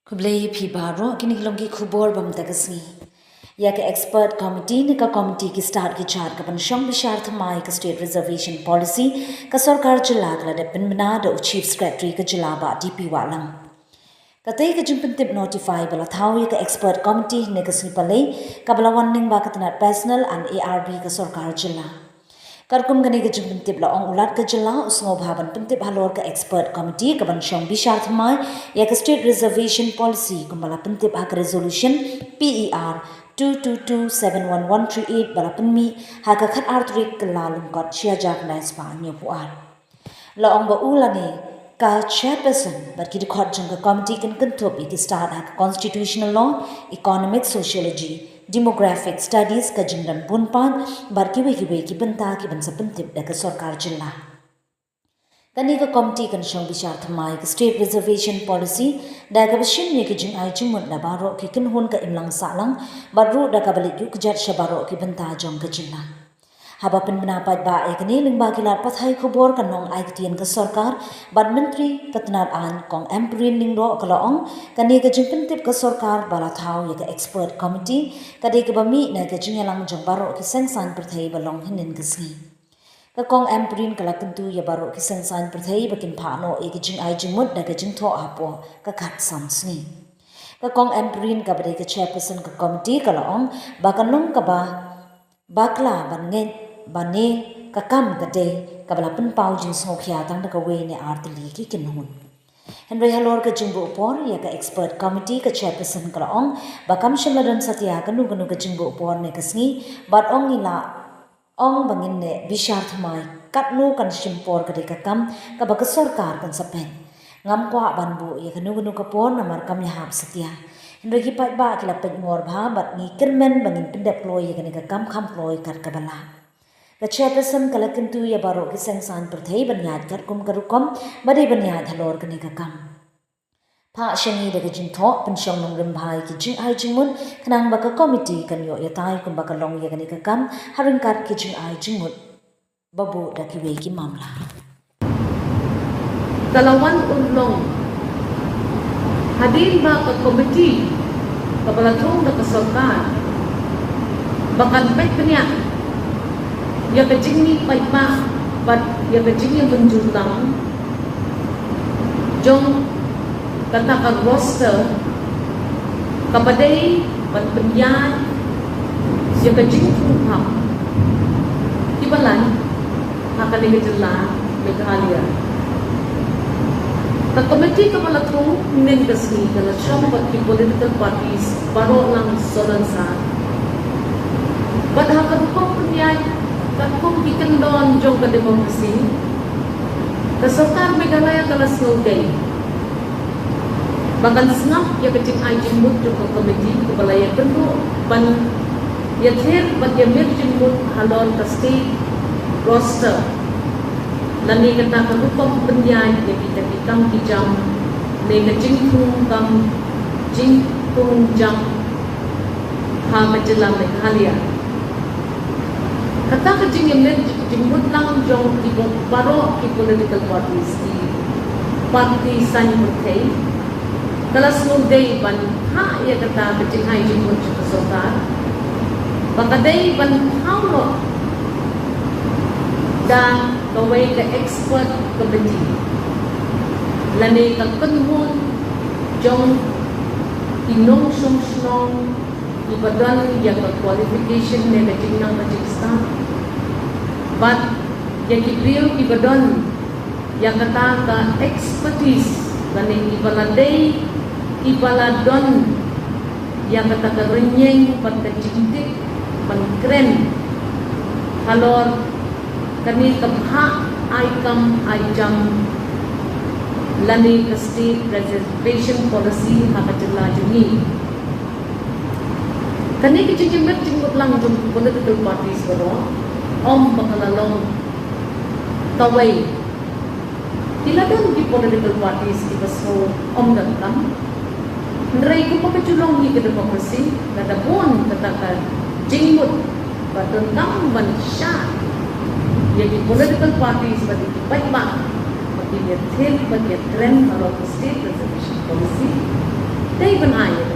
Kublai phi baro kini longi khubor bam takasi. Ya ke expert committee ne ka committee ki start ki char ka panshong bishar thamai ka state reservation policy ka sarkar jila kala de pinmana da chief secretary ka jila ba DP walang. Katay ka jimpin tip notify bala Thaw ya ka expert committee ne ka snipalay ka bala warning ba ka tanat personal and ARB ka sarkar jila. Karkum gani ka jimpin tip la ong ulat ka jila usngo bhaban pintip halor ka expert committee ka banshong bishar thamai ya ka state reservation policy kumbala pintip hak resolution PER 2227138 bala penmi hak khat artrik kelalum kot sia jak nais pa nyu puar. La ong ba ulani ka chairperson but ki khot jang ka committee kan top ki start hak constitutional law, economic sociology, demographic studies ka jingran punpan bar ki ki banta ki ban sapentip da ka sarkar jilla. Kani ka committee kan shong bishar thamai ka state reservation policy da ka bashin ne ki jing ai jingmun da baro ki kan hun ka imlang salang baru da ka balik yu kjat shabaro ki banta jong ka jilla. Haba penpendapat ba ekni lingba kilat pathai khubor kanong ai ktian ka sarkar ban menteri katnar an kong emprin lingro kalaong kani ka jimpin tip ka sarkar bala Thaw ya ka expert committee kadi ka bami na ka jingalang jong baro ki sengsan perthai balong hinin ka sni ka kong emprin kala kentu ya baro ki sengsan perthai bakin phano e ki jing ai jingmut da ka jing tho apo ka khat sam sni ka kong emprin ka bade ka chairperson ka committee kalaong bakanong ka ba bakla ban nge bane kakam kate kabala pen pau jing so khya tang da ka we ne artli ki kinhun Henry halor ka jingbo por ya ka expert committee ka chairperson kala ong bakam shimladan satya kanu ka jingbo por ne kasngi bat ong ila ong bangin ne bishar thmai katnu kan shimpor ka de ka kam ka ba ka sarkar kan sapen ngam kwa banbu ya kanu ka por na mar kam ya hap satya Henry ki pat ba kila pet ngor bha bat ngi kirmen bangin pendep loy ya ka kam kham loy kat ka bala The chairperson kalakin tu ya baro ki sengsan perthai banyad kat kum karukom bade banyad halor kani kakam. Pa shangi daga jing tho pensyong nong rimbhai ki jing ai jing mun kanang baka committee kan yo ya tai kum baka long ya kani kakam haring kat ki jing ai jing mun babu da ki we ki mamla. Dalawan unlong hadin ba ka committee kabalatong da kasarkar bakan pet kanya ya kecing ni baik mak bat ya kecing yang Mynjur lang jong kata ka roster kapadai bat penyan ya kecing tumpah ibalan akan digejela Meghalaya ka komiti ka palatung nin kasni kala syam bat ki political parties baro lang solansa bat hakan ko penyan Kung ikendon jong ka demokrasi, kasarkar Meghalaya kala snowday. Bahkan snap ya kecing ay jimut jong ka komiti kabalaya kendo ban ya thir ban ya mir jimut halon ka state roster. Lani kata ka rupam penyai ya kita kitang kijam ne kecing tung jam ha majelang Meghalaya. Kata kecing yang jemput lang jong ibong baro ki political parties di parti san berkei kalau day ban ha ya kata kecing hai jemput juga sarkar bakadai ban haulo dan kawai ke expert committee lani ka kunhun jong inong song ibadan yang qualification ne kecing nang kecing staff but yang kipriyo ibadan yang kata ka expertise lani ibaladon yang kata ka renyeng pat kecing pan kren halor kani kapha ai jam lani ka state reservation policy hakatla jungi kani kecing lang jong political parties baro om bakalalong kaway tiladan di political parties di baso om datam nrai ko pagkachulong ni ka demokrasi nadabon kataka jingmut batong kam ban siya yang di political parties bagi baik mak bagi dia trend bagi trend kalau state reservation policy they even hide.